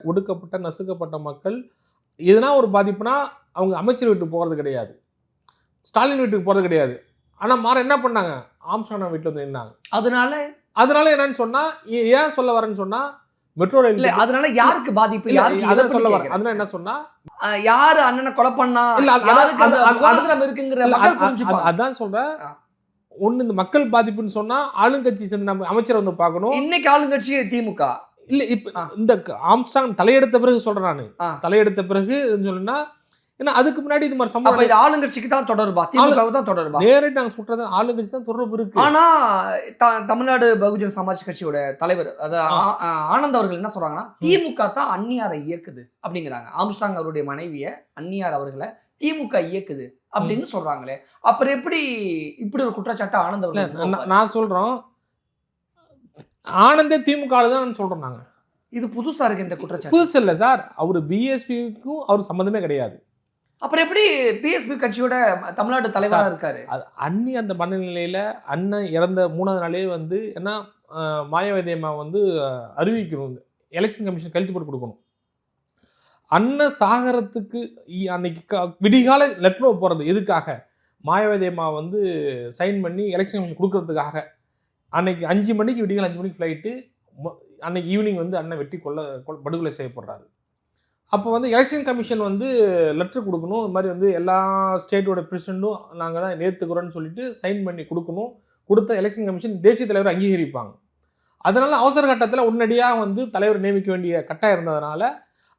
ஒடுக்கப்பட்ட நசுக்கப்பட்ட மக்கள் எதனா ஒரு பாதிப்புனா அவங்க அமைச்சர் வீட்டுக்கு போகிறது கிடையாது, ஸ்டாலின் வீட்டுக்கு போகிறது கிடையாது. ஆனால் மாற என்ன பண்ணாங்க, ஆம்ஸ்ட்ராங் வீட்டில் வந்து நின்னாங்க. அதனால என்னன்னு சொன்னால், ஏன் சொல்ல வரேன்னு சொன்னால், மெட்ரோ ரயில் இல்ல அதனால யாருக்கு பாதிப்பு, யாருக்கு அதை சொல்ல வரேன். அதனால என்ன சொன்னா, யாரு அண்ணனை கொலை பண்ணா, இல்ல இருக்குங்கிற மக்கள் புரிஞ்சுப்பாங்க. அதான் சொல்றேன். ஒண்ணு இந்த மக்கள் பாதிப்புன்னு சொன்னா ஆளுங்கட்சி சேர்ந்த நம்ம அமைச்சர் வந்து பார்க்கணும். இன்னைக்கு ஆளுங்கட்சி திமுக இல்ல. இப்ப இந்த ஆம்ஸ்ட்ராங் தலையெடுத்த பிறகு சொல்றேன் நானு, தலையெடுத்த பிறகு சொன்னா, ஏன்னா அதுக்கு முன்னாடி இது மாதிரி சம்பவம் இது ஆளுங்கட்சிக்கு தான் தொடர்பா, திமுகவுக்கு தான் தொடர்பா? நேரடி நாங்க சொல்றது ஆளுங்கட்சி தான் தொடர்பு இருக்கு. ஆனா தமிழ்நாடு பகுஜன் சமாஜ் கட்சியோட தலைவர் ஆனந்த் அவர்கள் என்ன சொல்றாங்கன்னா, திமுக தான் அந்நியாரை இயக்குது அப்படிங்கிறாங்க. ஆம்ஸ்ட்ராங் அவருடைய மனைவிய அந்நியார் அவர்களை திமுக இயக்குது அப்படின்னு சொல்றாங்களே, அப்புறம் எப்படி இப்படி ஒரு குற்றச்சாட்டு ஆனந்த் அவர்கள்? நான் சொல்றோம், ஆனந்தே திமுக தான் சொல்றோம் நாங்க. இது புதுசா இருக்கு இந்த குற்றச்சாட்டு. புதுசு இல்ல சார், அவரு பிஎஸ்பிக்கும் அவர் சம்பந்தமே கிடையாது. அப்புறம் எப்படி பிஎஸ்பி கட்சியோட தமிழ்நாடு தலைவரா இருக்காரு? அண்ணி அந்த மனநிலையில அண்ணன் இறந்த 3வது நாளே வந்து ஏன்னா மாயாவதி அம்மா வந்து அறிவிக்கணும், எலெக்ஷன் கமிஷன் கழித்து போட்டு கொடுக்கணும். அண்ணன் சாகரத்துக்கு அன்னைக்கு விடிகால லக்னோ போகிறது எதுக்காக, மாயாவதி அம்மா வந்து சைன் பண்ணி எலெக்ஷன் கமிஷன் கொடுக்கறதுக்காக. அன்னைக்கு 5 மணிக்கு விடிகால 5 மணிக்கு ஃப்ளைட்டு, அன்னைக்கு ஈவினிங் வந்து அண்ணன் வெட்டி படுகொலை செய்யப்படுறாரு. அப்போ வந்து எலெக்ஷன் கமிஷன் வந்து லெட்டர் கொடுக்கணும், இது மாதிரி வந்து எல்லா ஸ்டேட்டோட பிரசிடெண்ட்டும் நாங்கள் தான் ஏற்றுக்கிறோன்னு சொல்லிட்டு சைன் பண்ணி கொடுக்கணும். கொடுத்த எலெக்ஷன் கமிஷன் தேசிய தலைவர் அங்கீகரிப்பாங்க. அதனால் அவசர கட்டத்தில் உடனடியாக வந்து தலைவர் நியமிக்க வேண்டிய கட்டாயம் இருந்ததுனால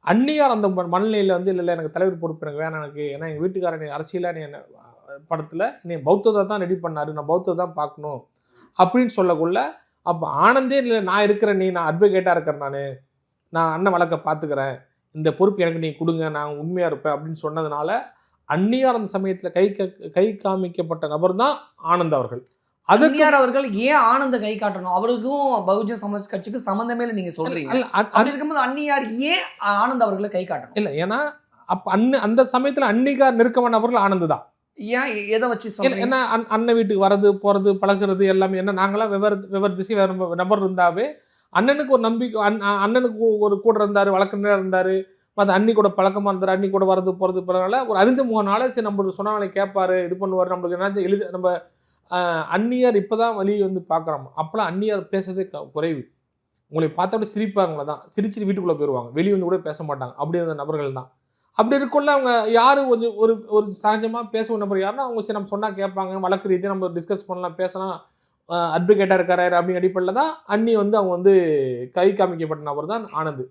அந்நியார் அந்த மனநிலையில் வந்து இல்லை எனக்கு தலைவர் பொறுப்பு எனக்கு வேணாம், எனக்கு ஏன்னா எங்கள் வீட்டுக்காரன் அரசியலாக என்ன படத்தில் நீ பௌத்தத்தை தான் ரெடி பண்ணார், நான் பௌத்தத்தை தான் பார்க்கணும் அப்படின்னு சொல்லக்குள்ள, அப்போ ஆனந்தே இல்லை நான் இருக்கிறேன், நான் அட்வொகேட்டாக இருக்கிறேன், நான் அண்ணன் வழக்கை பார்த்துக்கிறேன், இந்த பொறுப்பு எனக்கு நீ கொடுங்க, நான் உண்மையாக இருப்பேன் அப்படின்னு சொன்னதுனால அந்நியார் அந்த சமயத்தில் கை காமிக்கப்பட்ட நபர் தான் ஆனந்த் அவர்கள். அந்நியார் அவர்கள் ஏன் ஆனந்த கை காட்டணும்? அவருக்கும் பகுஜன் சமாஜ் கட்சிக்கு சம்பந்தமே இல்லை நீங்க சொல்றீங்க. அப்படி இருக்கும்போது அந்நியார் ஏன் ஆனந்த் அவர்களை கை காட்டணும்? இல்லை, ஏன்னா அப்போ அந்த சமயத்தில் அன்னிகார் நெருக்கமான நபர்கள் ஆனந்த் தான். ஏன் எதை வச்சு சொல்றீங்க? ஏன்னா அண்ணன் வீட்டுக்கு வர்றது போகிறது பழகிறது எல்லாமே, என்ன நாங்களாம் வெவ்வேறு திசை வேறு நபர் இருந்தாவே அண்ணனுக்கு ஒரு நம்பிக்கை, அண்ணனுக்கு ஒரு கூட இருந்தார், வழக்கறிஞராக இருந்தார், மற்ற அண்ணி கூட பழக்கமாக இருந்தார், அண்ணி கூட வரது போகிறது போகிறதுனால ஒரு அறிந்து முகனால சரி நம்மளுக்கு சொன்னாலே கேட்பாரு, இது பண்ணுவார், நம்மளுக்கு என்னாச்சும் நம்ம அந்நியார் இப்போ தான் வழி வந்து பார்க்குறோம். அப்போலாம் அந்நியார் பேசுறதே குறைவு. உங்களை பார்த்தோட சிரிப்பாங்கள தான், சிரிச்சுட்டு வீட்டுக்குள்ளே போயிடுவாங்க, வெளியே வந்து கூட பேச மாட்டாங்க. அப்படி இருந்த நபர்கள் தான். அப்படி இருக்குள்ள அவங்க யாரும் கொஞ்சம் ஒரு சகஜமாக பேசுகிற நபர் யாருன்னா அவங்க சரி நம்ம சொன்னால் கேட்பாங்க, வழக்கு ரீதியாக நம்ம டிஸ்கஸ் பண்ணலாம், பேசலாம், அட்வொகேட்டாக இருக்காரு அப்படிங்கிற அடிப்படையில் தான் அண்ணி வந்து அவங்க வந்து கை காமிக்கப்பட்ட நபர் தான் ஆனந்த்.